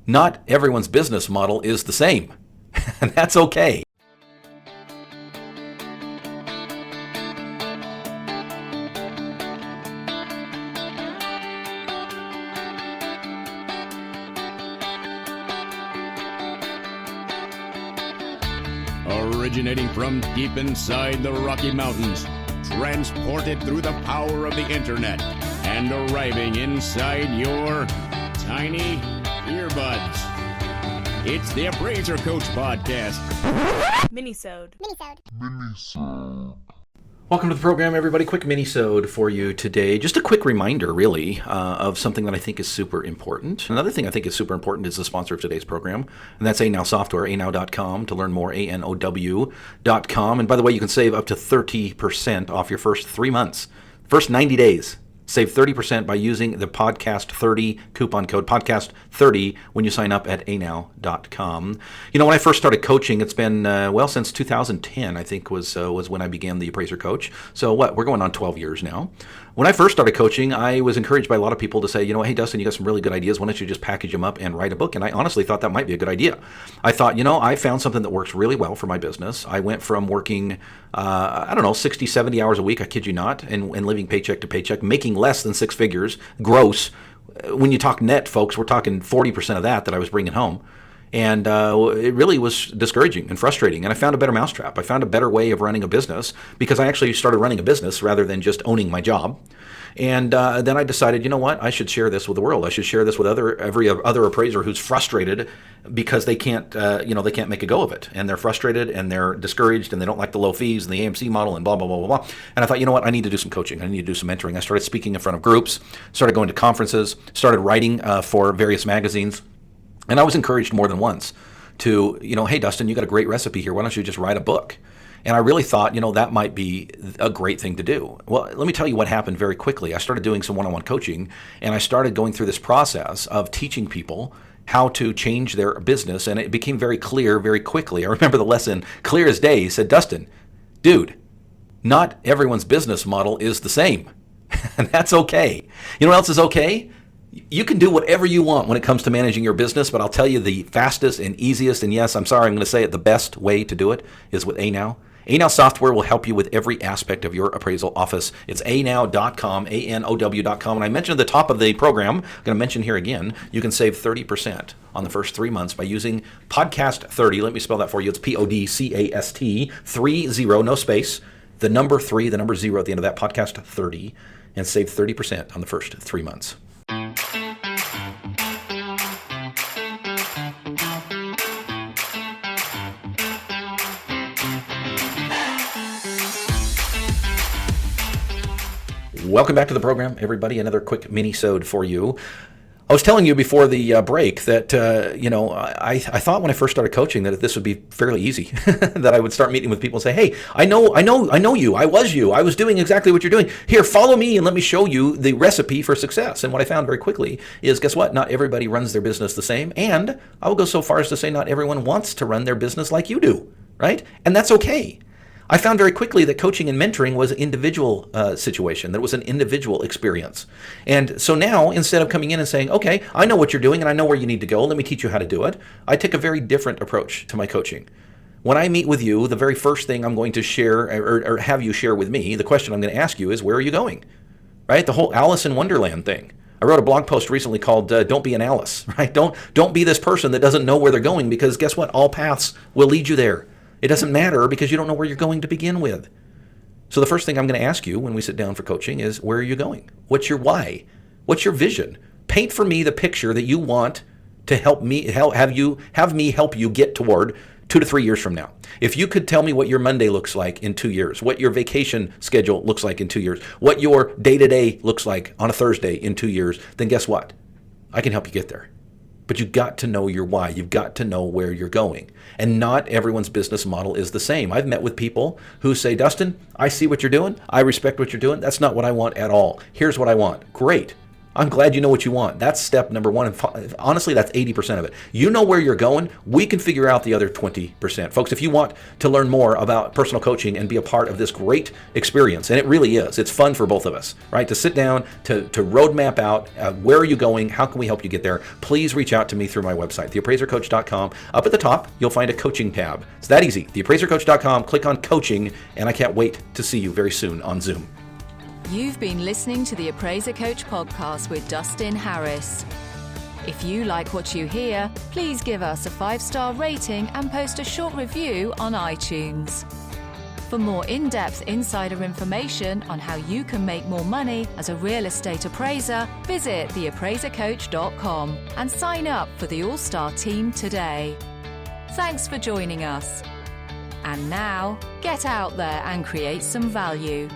Not everyone's business model is the same, and that's okay. Originating from deep inside the Rocky Mountains, transported through the power of the internet, and arriving inside your tiny earbuds. It's the Appraiser Coach Podcast. Minisode. Welcome to the program, everybody. Quick mini-sode for you today. Just a quick reminder, really, of something that I think is super important. Another thing I think is super important is the sponsor of today's program, and that's ANOW Software, anow.com. To learn more, anow.com. And by the way, you can save up to 30% off your first 3 months, first 90 days. Save 30% by using the podcast30 coupon code, podcast30, when you sign up at anow.com. You know, when I first started coaching, it's been, since 2010, I think, was when I began the Appraiser Coach. So we're going on 12 years now. When I first started coaching, I was encouraged by a lot of people to say, hey, Dustin, you got some really good ideas. Why don't you just package them up and write a book? And I honestly thought that might be a good idea. I thought, I found something that works really well for my business. I went from working, 60, 70 hours a week, I kid you not, and living paycheck to paycheck, making less than six figures gross. When you talk net, folks, we're talking 40% of that I was bringing home. And it really was discouraging and frustrating. And I found a better mousetrap. I found a better way of running a business because I actually started running a business rather than just owning my job. And then I decided, I should share this with the world. I should share this with every other appraiser who's frustrated because they can't make a go of it. And they're frustrated and they're discouraged and they don't like the low fees and the AMC model and blah, blah, blah, blah, blah. And I thought, I need to do some coaching. I need to do some mentoring. I started speaking in front of groups, started going to conferences, started writing for various magazines. And I was encouraged more than once to, hey, Dustin, you got a great recipe here. Why don't you just write a book? And I really thought, that might be a great thing to do. Well, let me tell you what happened very quickly. I started doing some one-on-one coaching, and I started going through this process of teaching people how to change their business, and it became very clear very quickly. I remember the lesson clear as day. He said, Dustin, dude, not everyone's business model is the same, and that's okay. You know what else is okay? You can do whatever you want when it comes to managing your business, but I'll tell you the fastest and easiest, and yes, I'm sorry, I'm going to say it, the best way to do it is with ANOW. ANOW Software will help you with every aspect of your appraisal office. It's anow.com, anow.com. And I mentioned at the top of the program, I'm going to mention here again, you can save 30% on the first 3 months by using Podcast 30. Let me spell that for you. It's PODCAST 30, no space, the number 3, the number 0 at the end of that, Podcast 30, and save 30% on the first 3 months. Welcome back to the program, everybody. Another quick mini-sode for you. I was telling you before the break that, I thought when I first started coaching that this would be fairly easy, that I would start meeting with people and say, hey, I know you. I was doing exactly what you're doing. Here, follow me and let me show you the recipe for success. And what I found very quickly is, guess what? Not everybody runs their business the same. And I will go so far as to say not everyone wants to run their business like you do, right? And that's okay. I found very quickly that coaching and mentoring was an individual situation, that it was an individual experience. And so now, instead of coming in and saying, okay, I know what you're doing and I know where you need to go, let me teach you how to do it, I take a very different approach to my coaching. When I meet with you, the very first thing I'm going to share or have you share with me, the question I'm going to ask you is, where are you going? Right? The whole Alice in Wonderland thing. I wrote a blog post recently called Don't Be an Alice, right? Don't be this person that doesn't know where they're going, because guess what? All paths will lead you there. It doesn't matter because you don't know where you're going to begin with. So the first thing I'm going to ask you when we sit down for coaching is, where are you going? What's your why? What's your vision? Paint for me the picture that you want to have me help you get toward 2 to 3 years from now. If you could tell me what your Monday looks like in 2 years, what your vacation schedule looks like in 2 years, what your day-to-day looks like on a Thursday in 2 years, then guess what? I can help you get there. But you've got to know your why. You've got to know where you're going. And not everyone's business model is the same. I've met with people who say, Dustin, I see what you're doing. I respect what you're doing. That's not what I want at all. Here's what I want. Great. I'm glad you know what you want. That's step number one. And honestly, that's 80% of it. You know where you're going. We can figure out the other 20%. Folks, if you want to learn more about personal coaching and be a part of this great experience, and it really is, it's fun for both of us, right? To sit down, to roadmap out where are you going, how can we help you get there, please reach out to me through my website, theappraisercoach.com. Up at the top, you'll find a coaching tab. It's that easy. Theappraisercoach.com, click on coaching, and I can't wait to see you very soon on Zoom. You've been listening to the Appraiser Coach podcast with Dustin Harris. If you like what you hear, please give us a 5-star rating and post a short review on iTunes. For more in-depth insider information on how you can make more money as a real estate appraiser, visit theappraisercoach.com and sign up for the All-Star team today. Thanks for joining us. And now, get out there and create some value.